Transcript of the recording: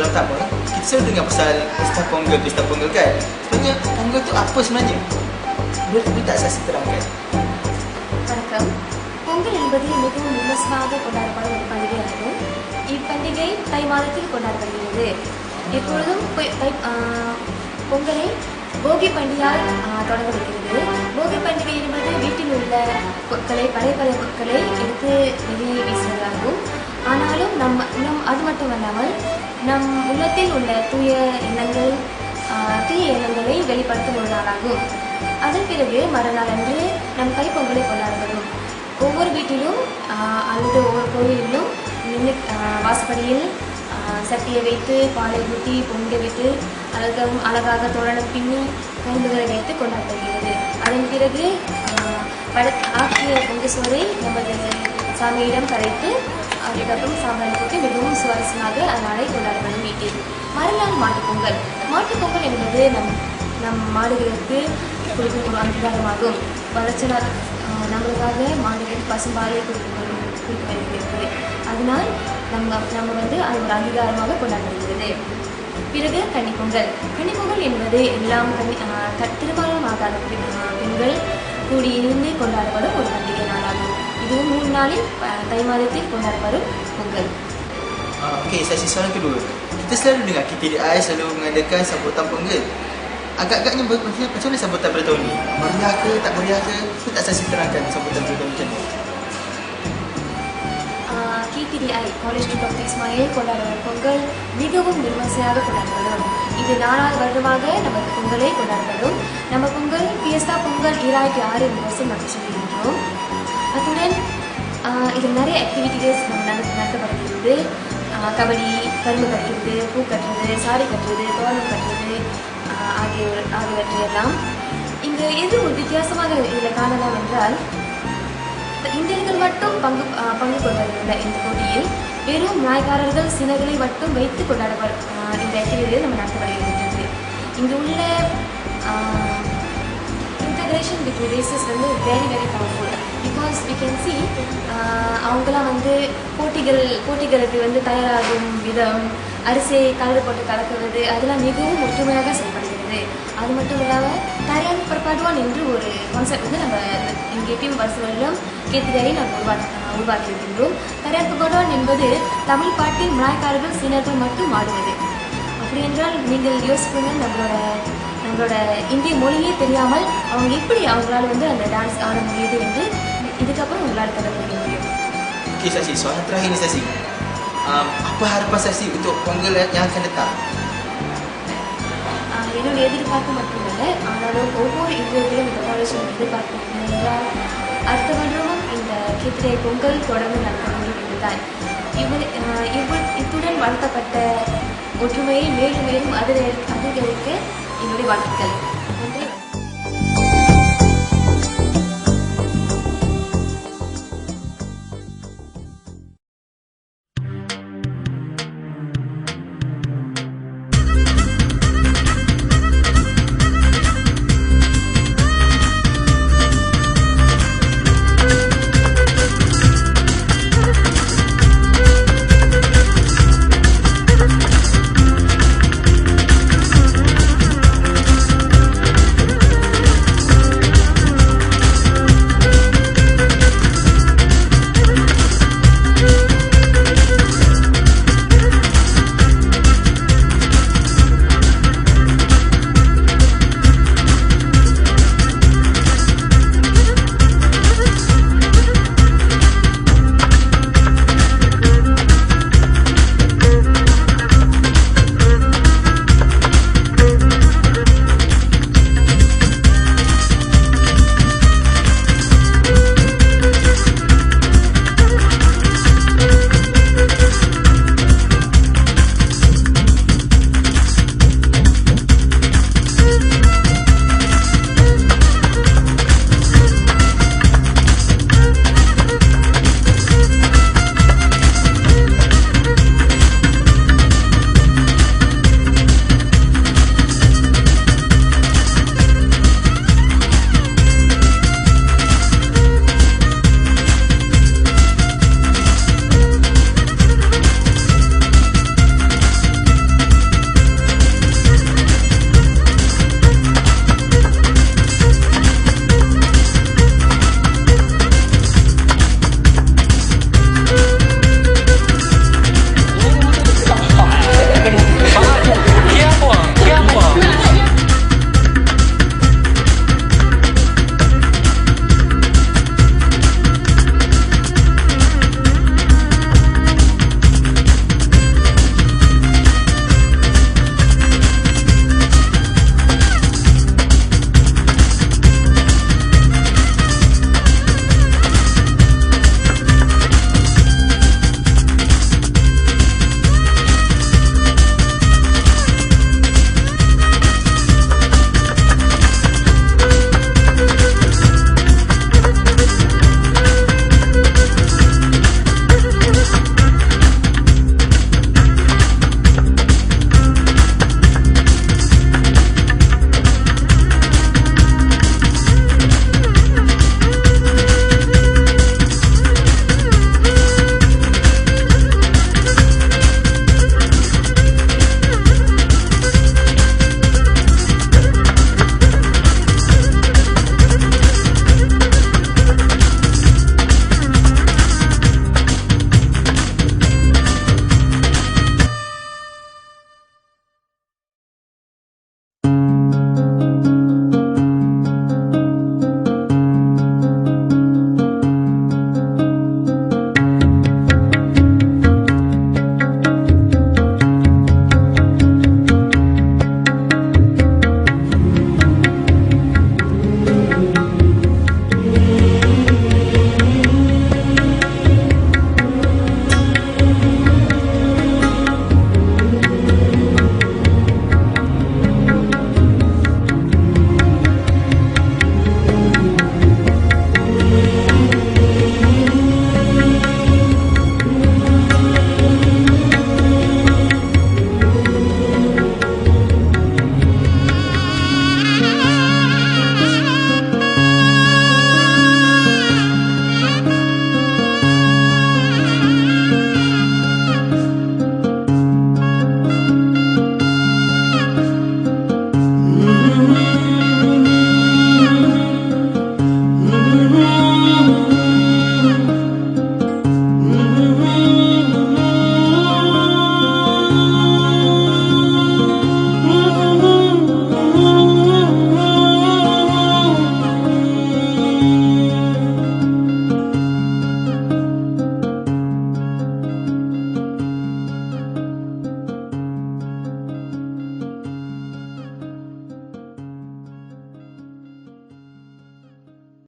dalam tamu, kita selalu dengar pasal pesta Ponggol kan. Sebenarnya Ponggol tu apa sebenarnya? Boleh tak saksi terangkan? வணக்கம். பொங்கல் என்பது மிகவும் விமர்சையாக கொண்டாடப்படும் ஒரு பண்டிகையாகும். இப்பண்டிகை தை மாதத்தில் கொண்டாடப்படுகிறது. எப்பொழுதும் பொங்கலை போகி பண்டிகையால் தொடங்கப்படுகிறது. போகி பண்டிகை என்பது வீட்டில் உள்ள பொருட்களை பழைய பொருட்களை எடுத்து வெளியே வீசுவதாகும். ஆனாலும் அது மட்டுமல்லாமல் நம் உள்ளத்தில் உள்ள தீய எண்ணங்களை வெளிப்படுத்தும் ஒரு நாளாகும். அதன் பிறகு மறுநாள் அன்று நம் கைப்பொங்கலை கொண்டாடப்படும். ஒவ்வொரு வீட்டிலும் அல்லது ஒவ்வொரு கோயிலிலும் வாசப்படியில் சட்டியை வைத்து பாலை ஊற்றி பொங்க வைத்து அழகாக தோரணம் பின்னி கரும்புகளை வைத்து கொண்டாடப்படுகிறது. அதன் பிறகு ஆக்கிய பொங்கல் சோறை நமது சாமியிடம் கரைத்து அதுக்கப்புறம் சாம்பிராணி போட்டு மிகவும் சுவாரஸ்யமாக அதனாலே கொண்டாடப்படும் வீட்டில். மறுநாள் மாட்டுப்பொங்கல் என்பது நம் மாடுகளுக்கு கொடுக்கும் ஒரு அங்கீகாரமாகும். வளர்ச்சினால் நம்மளுக்காக மாடுகள் பசும்பாலை கொடுக்க வருகிறது. அதனால் நம்ம அது ஒரு அங்கீகாரமாக கொண்டாடப்படுகிறது. பிறகு கன்னிப்பொங்கல் என்பது எல்லாம் திருமணம் ஆகாத பெண்கள் கூடியிருந்து கொண்டாடப்படும் ஒரு பண்டிகை நாளாகும். இதுவும் 3 நாளில் தை மாதத்தில் கொண்டாடப்படும் Pongal. Okey, sesi soalan kedua. Kita selalu dengar KTDI selalu mengadakan sambutan Ponggol. Agak-agaknya macam mana sambutan pada tahun ni? Meriah ke, tak meriah ke? Kita tak saksi terangkan sambutan pada tahun macam ni. KTDI college doctor Ismail கொண்டாடும் பொங்கல் மிகவும் விமர்சையாக கொண்டாடப்படும். இது 4வது வருடமாக நமது பொங்கலை கொண்டாடப்படும். நம்ம பொங்கல் பியஸ்தா பொங்கல் 2006 வருஷம் நம்ம சொல்லியிருக்கிறோம். அத்துடன் இதில் நிறைய ஆக்டிவிட்டிஸ் நடத்தப்படுகிறது. கபடி, கரும்பு கட்டுறது, பூ கட்டுறது, சாரி கட்டுறது, தோரணம் கட்டுறது ஆகியவற்றையெல்லாம். இங்கு எது ஒரு வித்தியாசமாக இதில் காணலாம் என்றால், இந்தியர்கள் மட்டும் பங்கு கொள்வதில்லை. இந்த போட்டியில் வெறும் நாயக்காரர்கள் சின்னங்களை மட்டும் வைத்து கொண்டாடப்படும் இந்த ஆக்டிவிட்டியில் நம்ம நடத்தப்படுகிறது. இங்கு உள்ள இன்டகிரேஷன் பிட்வீன் ரேசஸ் வந்து very very powerful. Because we can see அவங்களாம் போட்டிகளுக்கு தயாராகும் விதம், அரிசியை கலர் போட்டு கலக்குவது அதெல்லாம் மிகவும் ஒற்றுமையாக செயல்படுகிறது. அது மட்டும் இல்லாமல் தரையான பர்பாடுவான் என்று ஒரு கான்செப்ட் நம்ம இங்கே எப்பயும் வருஷம் கேத்திரையை நம்ம உருவாக்கி இருக்கின்றோம். தரையான பர்பாடுவான் என்பது தமிழ் பாட்டில் நாயக்காரர்கள் சீனர்கள் மட்டும் ஆடுவது. அப்படி என்றால் நீங்கள் யோசிப்பீங்க, நம்மளோட இந்திய மொழியே தெரியாமல் அவங்க எப்படி அவங்களால அந்த டான்ஸ் ஆட முடியுது என்று இதுக்கப்புறம் உங்களால் கண்டுபிடிக்க முடியும். Okey Saksi, soalan terakhir ni Saksi. Apa harapan Saksi untuk Ponggol yang akan datang? என்னோட எதிர்பார்ப்பு மட்டுமல்ல, ஆனாலும் ஒவ்வொரு இந்தியர்களும் இந்த காலேஜில் எதிர்பார்ப்பு என்றால் அடுத்த வருடமும் இந்த கேத்திரை பொங்கல் தொடர்ந்து நடத்த முடியும் என்றுதான். இத்துடன் வளர்த்தப்பட்ட ஒற்றுமையை மேலும் மேலும் அதிகரிக்க என்னுடைய வாழ்த்துக்கள். நன்றி.